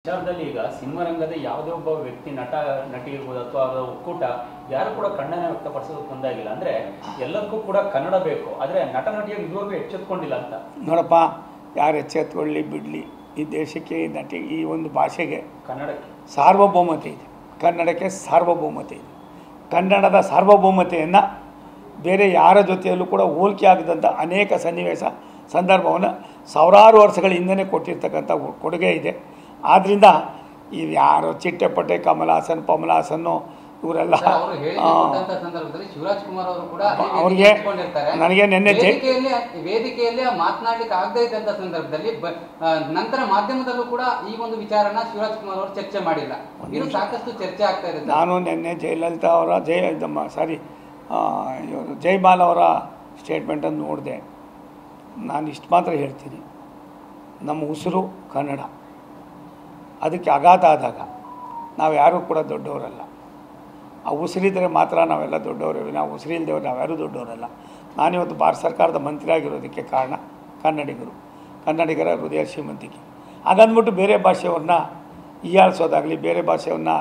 ವಿಚಾರದಲ್ಲಿ ಈಗ ಸಿನಿಮಾರಂಗದ ಯಾವುದೇ ಒಬ್ಬ ವ್ಯಕ್ತಿ ನಟಿ ಇರ್ಬೋದು ಅಥವಾ ಅವರ ಒಕ್ಕೂಟ ಯಾರು ಕೂಡ ಕಣ್ಣನ್ನು ವ್ಯಕ್ತಪಡಿಸೋದಕ್ಕೆ ಮುಂದಾಗಿಲ್ಲ. ಅಂದ್ರೆ ಎಲ್ಲಕ್ಕೂ ಕೂಡ ಕನ್ನಡ ಬೇಕು, ಆದ್ರೆ ನಟಿಯರು ಇದುವರೆಗೂ ಎಚ್ಚೆತ್ಕೊಂಡಿಲ್ಲ ಅಂತ. ನೋಡಪ್ಪ, ಯಾರು ಎಚ್ಚೆತ್ಕೊಳ್ಳಿ ಬಿಡಲಿ, ಈ ದೇಶಕ್ಕೆ ಈ ಒಂದು ಭಾಷೆಗೆ ಕನ್ನಡಕ್ಕೆ ಸಾರ್ವಭೌಮತೆ ಇದೆ, ಕನ್ನಡಕ್ಕೆ ಸಾರ್ವಭೌಮತೆ ಇದೆ. ಕನ್ನಡದ ಸಾರ್ವಭೌಮತೆಯನ್ನು ಬೇರೆ ಯಾರ ಜೊತೆಯಲ್ಲೂ ಕೂಡ ಹೋಲಿಕೆ ಆಗದಂಥ ಅನೇಕ ಸನ್ನಿವೇಶ ಸಂದರ್ಭವನ್ನು ಸಾವಿರಾರು ವರ್ಷಗಳ ಹಿಂದೆ ಕೊಟ್ಟಿರ್ತಕ್ಕಂಥ ಕೊಡುಗೆ ಇದೆ. ಆದ್ದರಿಂದ ಇವು ಯಾರು ಚಿಟ್ಟೆಪಟ್ಟೆ ಕಮಲಾಸನ್ ಪಮಲಾಸನ್ನು ಇವರೆಲ್ಲ ಶಿವರಾಜ್ ಕುಮಾರ್ ಅವರು ಕೂಡ ಅವ್ರಿಗೆ ನನಗೆ ನಿನ್ನೆ ವೇದಿಕೆಯಲ್ಲಿ ಮಾತನಾಡಲಿಕ್ಕೆ ಆಗದೇ ಇದ್ದಂಥ ಸಂದರ್ಭದಲ್ಲಿ ನಂತರ ಮಾಧ್ಯಮದಲ್ಲೂ ಕೂಡ ಈ ಒಂದು ವಿಚಾರನ ಶಿವರಾಜ್ ಕುಮಾರ್ ಅವರು ಚರ್ಚೆ ಮಾಡಿಲ್ಲ. ಇದು ಸಾಕಷ್ಟು ಚರ್ಚೆ ಆಗ್ತಾ ಇದೆ. ನಾನು ನಿನ್ನೆ ಜಯಲಲಿತಾ ಅವರ ಜಯಮಾಲ ಅವರ ಸ್ಟೇಟ್ಮೆಂಟನ್ನು ನೋಡಿದೆ. ನಾನು ಇಷ್ಟು ಮಾತ್ರ ಹೇಳ್ತೀನಿ, ನಮ್ಮ ಉಸಿರು ಕನ್ನಡ. ಅದಕ್ಕೆ ಆಘಾತ ಆದಾಗ ನಾವು ಯಾರೂ ಕೂಡ ದೊಡ್ಡವರಲ್ಲ. ಆ ಉಸಿರಿದ್ರೆ ಮಾತ್ರ ನಾವೆಲ್ಲ ದೊಡ್ಡವರೇ, ನಾವು ಉಸಿರಿಲ್ದೇವ್ರು ನಾವ್ಯಾರೂ ದೊಡ್ಡವರಲ್ಲ. ನಾನಿವತ್ತು ಭಾರತ ಸರ್ಕಾರದ ಮಂತ್ರಿ ಆಗಿರೋದಕ್ಕೆ ಕಾರಣ ಕನ್ನಡಿಗರ ಹೃದಯ ಶ್ರೀಮಂತಿಕೆ. ಹಾಗಂದ್ಬಿಟ್ಟು ಬೇರೆ ಭಾಷೆಯವ್ರನ್ನ ಹೀಯಾಳಿಸೋದಾಗಲಿ, ಬೇರೆ ಭಾಷೆಯವ್ರನ್ನ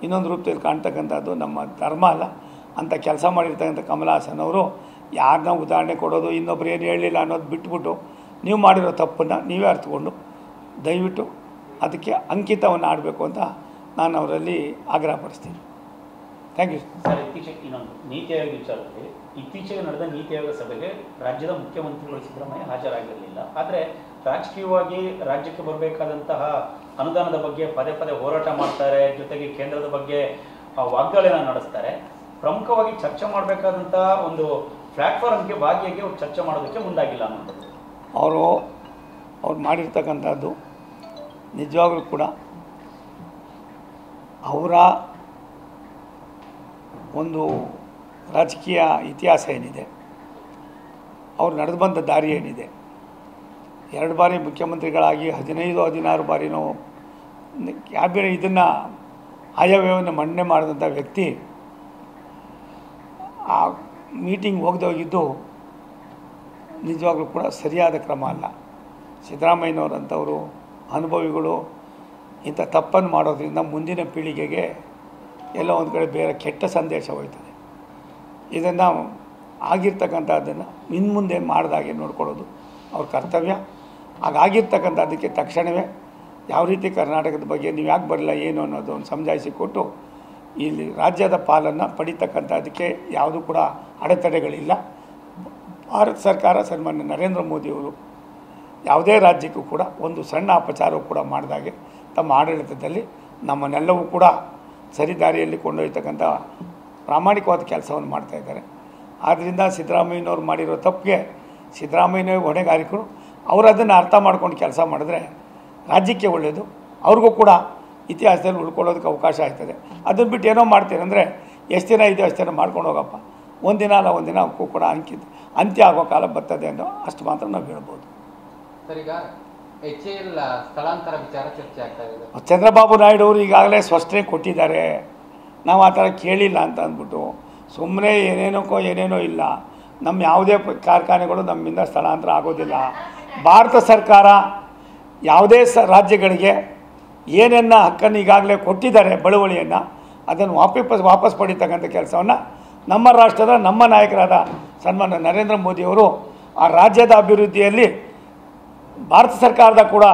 ಇನ್ನೊಂದು ರೂಪದಲ್ಲಿ ಕಾಣ್ತಕ್ಕಂಥದ್ದು ನಮ್ಮ ಧರ್ಮ ಅಲ್ಲ. ಅಂತ ಕೆಲಸ ಮಾಡಿರ್ತಕ್ಕಂಥ ಕಮಲಾಸನ್ ಅವರು ಯಾರನ್ನ ಉದಾಹರಣೆ ಕೊಡೋದು, ಇನ್ನೊಬ್ರು ಏನು ಹೇಳಲಿಲ್ಲ ಅನ್ನೋದು ಬಿಟ್ಬಿಟ್ಟು ನೀವು ಮಾಡಿರೋ ತಪ್ಪನ್ನು ನೀವೇ ಅರ್ಥಕೊಂಡು ದಯವಿಟ್ಟು ಅದಕ್ಕೆ ಅಂಕಿತವನ್ನು ಆಡಬೇಕು ಅಂತ ನಾನು ಅವರಲ್ಲಿ ಆಗ್ರಹಪಡಿಸ್ತೀನಿ. Thank you sir. ಇನ್ನೊಂದು ನೀತಿ ಆಯೋಗ ವಿಚಾರದಲ್ಲಿ ಇತ್ತೀಚೆಗೆ ನಡೆದ ನೀತಿ ಆಯೋಗ ಸಭೆಗೆ ರಾಜ್ಯದ ಮುಖ್ಯಮಂತ್ರಿಗಳು ಸಿದ್ದರಾಮಯ್ಯ ಹಾಜರಾಗಿರಲಿಲ್ಲ. ಆದರೆ ರಾಜಕೀಯವಾಗಿ ರಾಜ್ಯಕ್ಕೆ ಬರಬೇಕಾದಂತಹ ಅನುದಾನದ ಬಗ್ಗೆ ಪದೇ ಪದೇ ಹೋರಾಟ ಮಾಡ್ತಾರೆ, ಜೊತೆಗೆ ಕೇಂದ್ರದ ಬಗ್ಗೆ ವಾಗ್ದಾಳಿನ ನಡೆಸ್ತಾರೆ. ಪ್ರಮುಖವಾಗಿ ಚರ್ಚೆ ಮಾಡಬೇಕಾದಂತಹ ಒಂದು ಪ್ಲಾಟ್ಫಾರ್ಮ್ಗೆ ಭಾಗಿಯಾಗಿ ಅವ್ರು ಚರ್ಚೆ ಮಾಡೋದಕ್ಕೆ ಮುಂದಾಗಿಲ್ಲ ಅನ್ನೋದು ಅವ್ರು ಮಾಡಿರ್ತಕ್ಕಂಥದ್ದು ನಿಜವಾಗ್ಲೂ ಕೂಡ ಅವರ ಒಂದು ರಾಜಕೀಯ ಇತಿಹಾಸ ಏನಿದೆ, ಅವ್ರು ನಡೆದು ಬಂದ ದಾರಿ ಏನಿದೆ, 2 ಬಾರಿ ಮುಖ್ಯಮಂತ್ರಿಗಳಾಗಿ 15-16 ಬಾರಿನೋ ಕ್ಯಾಬಿನೆಟ್ ಇದನ್ನು ಆಯವ್ಯಯವನ್ನು ಮಂಡನೆ ಮಾಡಿದಂಥ ವ್ಯಕ್ತಿ ಆ ಮೀಟಿಂಗ್ ಹೋಗಿದ್ದು ನಿಜವಾಗ್ಲೂ ಕೂಡ ಸರಿಯಾದ ಕ್ರಮ ಅಲ್ಲ. ಸಿದ್ದರಾಮಯ್ಯನವರಂಥವರು ಅನುಭವಿಗಳು ಇಂಥ ತಪ್ಪನ್ನು ಮಾಡೋದ್ರಿಂದ ಮುಂದಿನ ಪೀಳಿಗೆಗೆ ಎಲ್ಲ ಒಂದು ಕಡೆ ಬೇರೆ ಕೆಟ್ಟ ಸಂದೇಶ ಹೋಯ್ತದೆ. ಇದನ್ನು ಆಗಿರ್ತಕ್ಕಂಥದ್ದನ್ನು ಇನ್ನು ಮುಂದೆ ಮಾಡಿದಾಗೆ ನೋಡ್ಕೊಳ್ಳೋದು ಅವ್ರ ಕರ್ತವ್ಯ. ಹಾಗಾಗಿರ್ತಕ್ಕಂಥದ್ದಕ್ಕೆ ತಕ್ಷಣವೇ ಯಾವ ರೀತಿ ಕರ್ನಾಟಕದ ಬಗ್ಗೆ ನೀವು ಯಾಕೆ ಬರಲ್ಲ ಏನು ಅನ್ನೋದು ಒಂದು ಸಮಜಾಯಿಸಿಕೊಟ್ಟು ಇಲ್ಲಿ ರಾಜ್ಯದ ಪಾಲನ್ನು ಪಡಿತಕ್ಕಂಥದ್ದಕ್ಕೆ ಯಾವುದೂ ಕೂಡ ಅಡೆತಡೆಗಳಿಲ್ಲ. ಭಾರತ ಸರ್ಕಾರ ಸನ್ಮಾನ್ಯ ನರೇಂದ್ರ ಮೋದಿಯವರು ಯಾವುದೇ ರಾಜ್ಯಕ್ಕೂ ಕೂಡ ಒಂದು ಸಣ್ಣ ಅಪಚಾರವೂ ಕೂಡ ಮಾಡಿದಾಗೆ ತಮ್ಮ ಆಡಳಿತದಲ್ಲಿ ನಮ್ಮನ್ನೆಲ್ಲವೂ ಕೂಡ ಸರಿದಾರಿಯಲ್ಲಿ ಕೊಂಡೊಯ್ತಕ್ಕಂಥ ಪ್ರಾಮಾಣಿಕವಾದ ಕೆಲಸವನ್ನು ಮಾಡ್ತಾಯಿದ್ದಾರೆ. ಆದ್ದರಿಂದ ಸಿದ್ದರಾಮಯ್ಯನವ್ರು ಮಾಡಿರೋ ತಪ್ಪಿಗೆ ಸಿದ್ದರಾಮಯ್ಯನವೇ ಹೊಣೆಗಾರಿಕರು. ಅವರು ಅದನ್ನು ಅರ್ಥ ಮಾಡ್ಕೊಂಡು ಕೆಲಸ ಮಾಡಿದ್ರೆ ರಾಜ್ಯಕ್ಕೆ ಒಳ್ಳೆಯದು, ಅವ್ರಿಗೂ ಕೂಡ ಇತಿಹಾಸದಲ್ಲಿ ಉಳ್ಕೊಳ್ಳೋದಕ್ಕೆ ಅವಕಾಶ ಆಗ್ತದೆ. ಅದನ್ನು ಬಿಟ್ಟು ಏನೋ ಮಾಡ್ತೀರಿ ಅಂದರೆ ಎಷ್ಟು ದಿನ ಇದೆ ಅಷ್ಟು ದಿನ ಮಾಡ್ಕೊಂಡು ಹೋಗಪ್ಪ, ಒಂದಿನ ಅಲ್ಲ ಒಂದಿನ ಅವಕ್ಕೂ ಕೂಡ ಅಂತ್ಯ ಆಗೋ ಕಾಲ ಬರ್ತದೆ ಅನ್ನೋ ಅಷ್ಟು ಮಾತ್ರ ನಾವು ಹೇಳ್ಬೋದು. ಸರ್, ಈಗ HAL ಸ್ಥಳಾಂತರ ವಿಚಾರ ಚರ್ಚೆ ಆಗ್ತಾ ಇದೆ. ಚಂದ್ರಬಾಬು ನಾಯ್ಡು ಅವರು ಈಗಾಗಲೇ ಸ್ಪಷ್ಟನೆ ಕೊಟ್ಟಿದ್ದಾರೆ. ನಾವು ಆ ಥರ ಕೇಳಿಲ್ಲ ಅಂತ ಅಂದ್ಬಿಟ್ಟು ಸುಮ್ಮನೆ ಏನೇನೋ ಇಲ್ಲ. ನಮ್ಮ ಯಾವುದೇ ಕಾರ್ಖಾನೆಗಳು ನಮ್ಮಿಂದ ಸ್ಥಳಾಂತರ ಆಗೋದಿಲ್ಲ. ಭಾರತ ಸರ್ಕಾರ ಯಾವುದೇ ರಾಜ್ಯಗಳಿಗೆ ಏನೇನ ಹಕ್ಕನ್ನು ಈಗಾಗಲೇ ಕೊಟ್ಟಿದ್ದಾರೆ, ಬಳುವಳಿಯನ್ನು, ಅದನ್ನು ವಾಪಸ್ ಪಡಿತಕ್ಕಂಥ ಕೆಲಸವನ್ನು ನಮ್ಮ ರಾಷ್ಟ್ರದ ನಮ್ಮ ನಾಯಕರಾದ ಸನ್ಮಾನ್ಯ ನರೇಂದ್ರ ಮೋದಿಯವರು ಆ ರಾಜ್ಯದ ಅಭಿವೃದ್ಧಿಯಲ್ಲಿ ಭಾರತ ಸರ್ಕಾರದ ಕೂಡ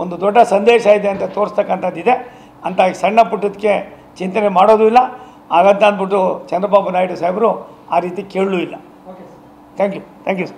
ಒಂದು ದೊಡ್ಡ ಸಂದೇಶ ಇದೆ ಅಂತ ತೋರಿಸ್ತಕ್ಕಂಥದ್ದಿದೆ. ಅಂತ ಸಣ್ಣ ಪುಟ್ಟದಕ್ಕೆ ಚಿಂತನೆ ಮಾಡೋದು ಇಲ್ಲ. ಹಾಗಂತ ಅಂದ್ಬಿಟ್ಟು ಚಂದ್ರಬಾಬು ನಾಯ್ಡು ಸಾಹೇಬರು ಆ ರೀತಿ ಕೇಳಲೂ ಇಲ್ಲ. Thank you.